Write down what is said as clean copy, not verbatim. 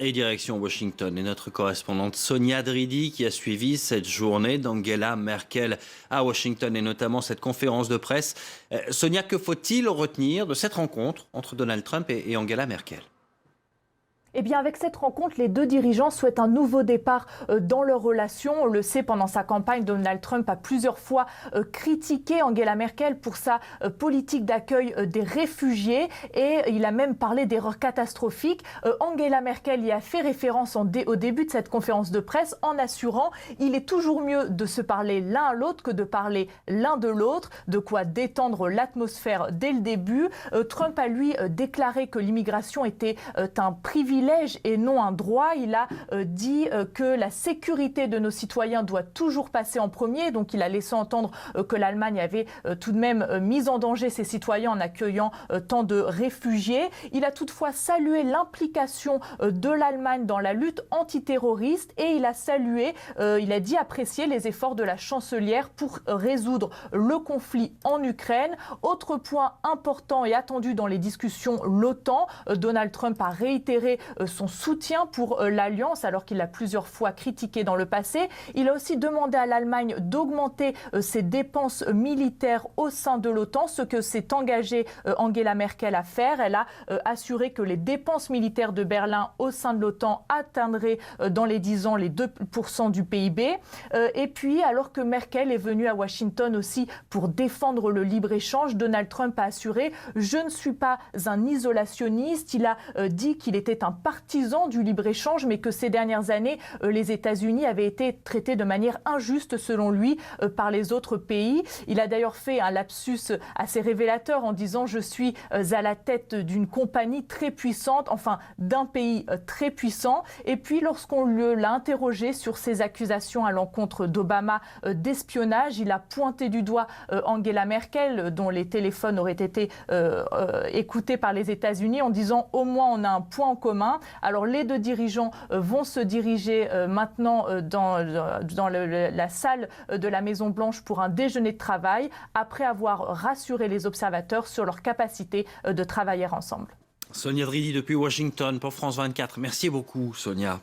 Et direction Washington, et notre correspondante Sonia Dridi qui a suivi cette journée d'Angela Merkel à Washington et notamment cette conférence de presse. Sonia, que faut-il retenir de cette rencontre entre Donald Trump et Angela Merkel ? Eh bien, avec cette rencontre, les deux dirigeants souhaitent un nouveau départ dans leur relation. On le sait, pendant sa campagne, Donald Trump a plusieurs fois critiqué Angela Merkel pour sa politique d'accueil des réfugiés et il a même parlé d'erreurs catastrophiques. Angela Merkel y a fait référence au début de cette conférence de presse en assurant il est toujours mieux de se parler l'un à l'autre que de parler l'un de l'autre, de quoi détendre l'atmosphère dès le début. Trump a lui déclaré que l'immigration était un privilège et non un droit. Il a dit que la sécurité de nos citoyens doit toujours passer en premier. Donc il a laissé entendre que l'Allemagne avait tout de même mis en danger ses citoyens en accueillant tant de réfugiés. Il a toutefois salué l'implication de l'Allemagne dans la lutte antiterroriste et il a dit apprécier les efforts de la chancelière pour résoudre le conflit en Ukraine. Autre point important et attendu dans les discussions, l'OTAN. Donald Trump a réitéré son soutien pour l'Alliance alors qu'il l'a plusieurs fois critiqué dans le passé. Il a aussi demandé à l'Allemagne d'augmenter ses dépenses militaires au sein de l'OTAN, ce que s'est engagée Angela Merkel à faire. Elle a assuré que les dépenses militaires de Berlin au sein de l'OTAN atteindraient dans les 10 ans les 2% du PIB. Et puis, alors que Merkel est venue à Washington aussi pour défendre le libre-échange, Donald Trump a assuré « Je ne suis pas un isolationniste ». Il a dit qu'il était un partisan du libre-échange, mais que ces dernières années, les États-Unis avaient été traités de manière injuste, selon lui, par les autres pays. Il a d'ailleurs fait un lapsus assez révélateur en disant « Je suis à la tête d'une compagnie très puissante, enfin d'un pays très puissant ». Et puis, lorsqu'on l'a interrogé sur ses accusations à l'encontre d'Obama d'espionnage, il a pointé du doigt Angela Merkel, dont les téléphones auraient été écoutés par les États-Unis, en disant « Au moins, on a un point en commun ». Alors les deux dirigeants vont se diriger maintenant dans la salle de la Maison-Blanche pour un déjeuner de travail après avoir rassuré les observateurs sur leur capacité de travailler ensemble. Sonia Dridi depuis Washington pour France 24. Merci beaucoup, Sonia.